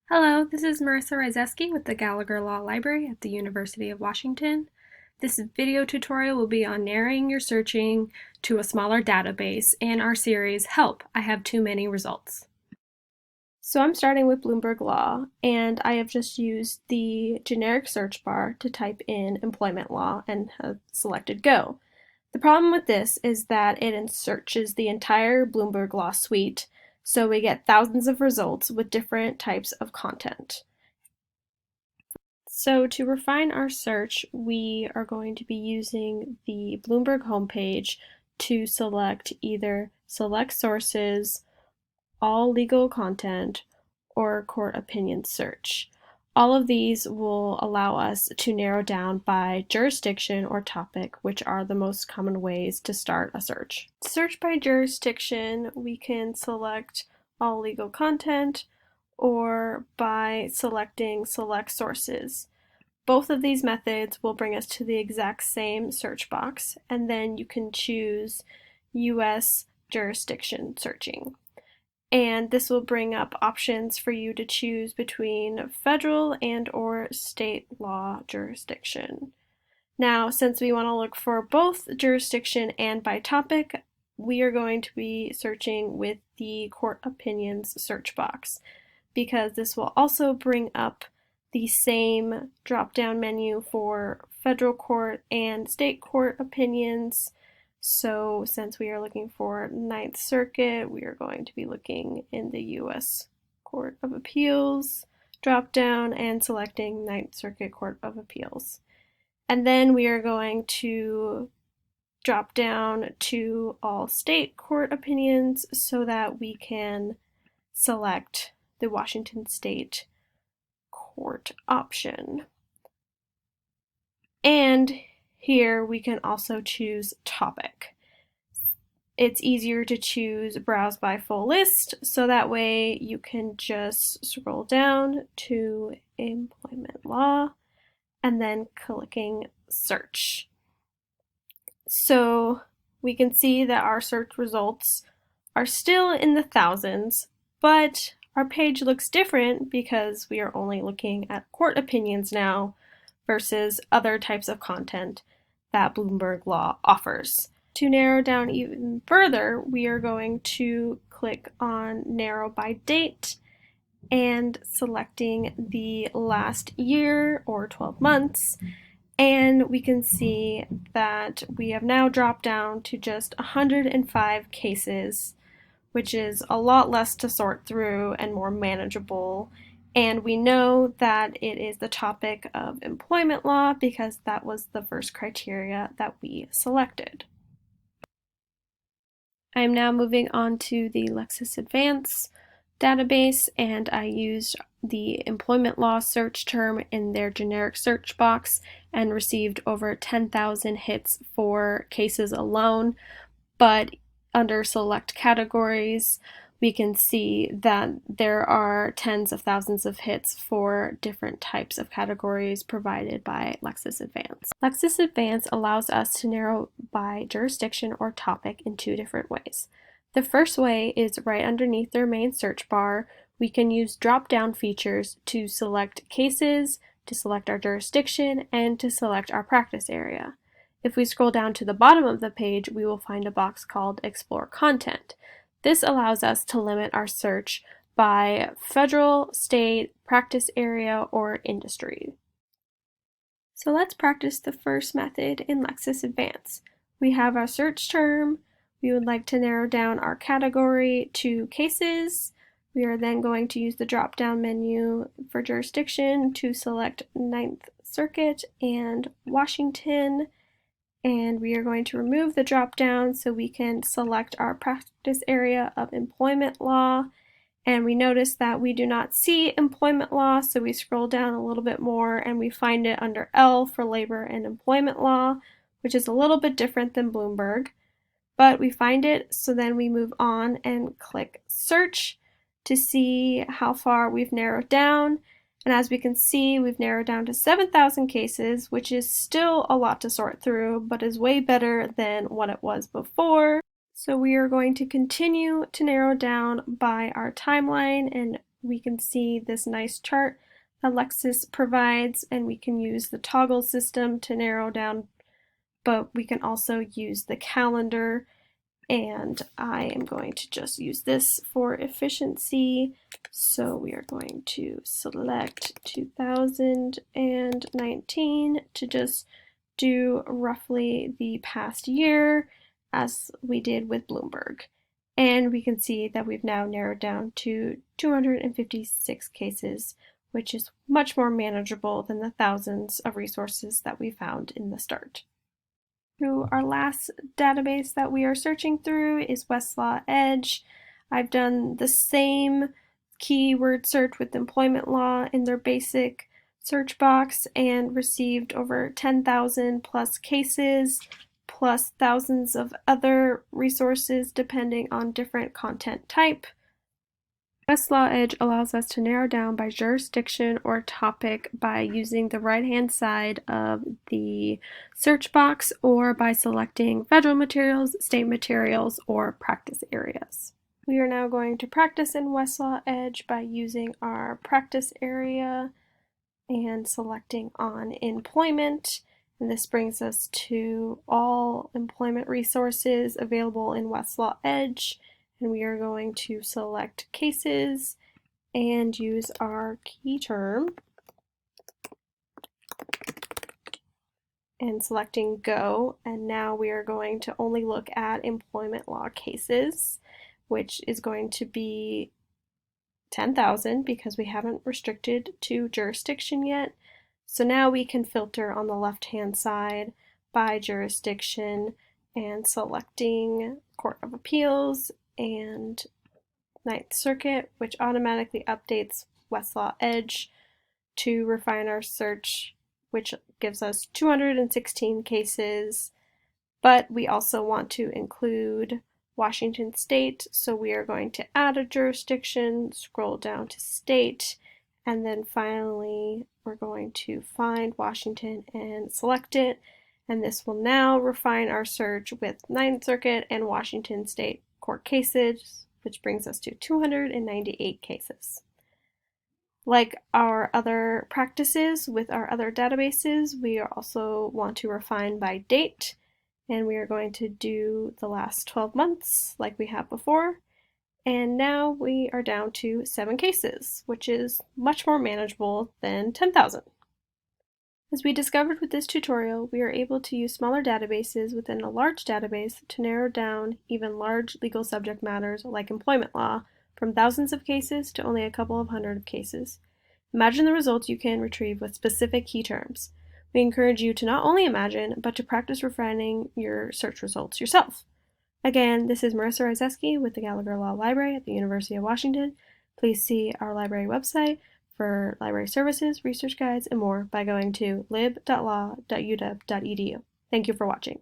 Hello, this is Marissa Ryzeski with the Gallagher Law Library at the University of Washington. This video tutorial will be on narrowing your searching to a smaller database in our series, Help, I Have Too Many Results. So I'm starting with Bloomberg Law, and I have just used the generic search bar to type in employment law and have selected Go. The problem with this is that it searches the entire Bloomberg Law suite, so we get thousands of results with different types of content. So to refine our search, we are going to be using the Bloomberg homepage to select either Select Sources, All Legal Content, or Court Opinion Search. All of these will allow us to narrow down by jurisdiction or topic, which are the most common ways to start a search. To search by jurisdiction, we can select all legal content or by selecting select sources. Both of these methods will bring us to the exact same search box, and then you can choose US jurisdiction searching. And this will bring up options for you to choose between federal and or state law jurisdiction. Now, since we want to look for both jurisdiction and by topic, we are going to be searching with the court opinions search box, because this will also bring up the same drop-down menu for federal court and state court opinions. So since we are looking for Ninth Circuit, we are going to be looking in the U.S. Court of Appeals drop-down and selecting Ninth Circuit Court of Appeals. And then we are going to drop down to all state court opinions so that we can select the Washington State Court option. And here we can also choose topic. It's easier to choose browse by full list, so that way you can just scroll down to employment law and then clicking search. So we can see that our search results are still in the thousands, but our page looks different because we are only looking at court opinions now versus other types of content that Bloomberg Law offers. To narrow down even further, we are going to click on narrow by date and selecting the last year or 12 months. And we can see that we have now dropped down to just 105 cases, which is a lot less to sort through and more manageable. And we know that it is the topic of employment law because that was the first criteria that we selected. I am now moving on to the Lexis Advance database, and I used the employment law search term in their generic search box and received over 10,000 hits for cases alone. But under select categories, we can see that there are tens of thousands of hits for different types of categories provided by Lexis Advance. Lexis Advance allows us to narrow by jurisdiction or topic in two different ways. The first way is right underneath their main search bar. We can use drop-down features to select cases, to select our jurisdiction, and to select our practice area. If we scroll down to the bottom of the page, we will find a box called Explore Content. This allows us to limit our search by federal, state, practice area, or industry. So let's practice the first method in Lexis Advance. We have our search term. We would like to narrow down our category to cases. We are then going to use the drop-down menu for jurisdiction to select Ninth Circuit and Washington. And we are going to remove the drop-down so we can select our practice area of employment law. And we notice that we do not see employment law, so we scroll down a little bit more and we find it under L for labor and employment law, which is a little bit different than Bloomberg. But we find it, so then we move on and click search to see how far we've narrowed down. And as we can see, we've narrowed down to 7,000 cases, which is still a lot to sort through, but is way better than what it was before. So we are going to continue to narrow down by our timeline and we can see this nice chart that Lexis provides, and we can use the toggle system to narrow down, but we can also use the calendar, and I am going to just use this for efficiency. So we are going to select 2019 to just do roughly the past year as we did with Bloomberg. And we can see that we've now narrowed down to 256 cases, which is much more manageable than the thousands of resources that we found in the start. Our last database that we are searching through is Westlaw Edge. I've done the same keyword search with employment law in their basic search box and received over 10,000 plus cases, plus thousands of other resources depending on different content type. Westlaw Edge allows us to narrow down by jurisdiction or topic by using the right-hand side of the search box or by selecting federal materials, state materials, or practice areas. We are now going to practice in Westlaw Edge by using our practice area and selecting on employment. And this brings us to all employment resources available in Westlaw Edge. And we are going to select cases and use our key term and selecting go. And now we are going to only look at employment law cases, which is going to be 10,000 because we haven't restricted to jurisdiction yet. So now we can filter on the left-hand side by jurisdiction and selecting Court of Appeals and Ninth Circuit, which automatically updates Westlaw Edge to refine our search, which gives us 216 cases, but we also want to include Washington State, so we are going to add a jurisdiction, scroll down to state, and then finally we're going to find Washington and select it, and this will now refine our search with Ninth Circuit and Washington State court cases, which brings us to 298 cases. Like our other practices with our other databases, we also want to refine by date, and we are going to do the last 12 months like we have before. And now we are down to 7 cases, which is much more manageable than 10,000. As we discovered with this tutorial, we are able to use smaller databases within a large database to narrow down even large legal subject matters like employment law from thousands of cases to only a couple of hundred of cases. Imagine the results you can retrieve with specific key terms. We encourage you to not only imagine, but to practice refining your search results yourself. Again, this is Marissa Ryzeski with the Gallagher Law Library at the University of Washington. Please see our library website for library services, research guides, and more by going to lib.law.uw.edu. Thank you for watching.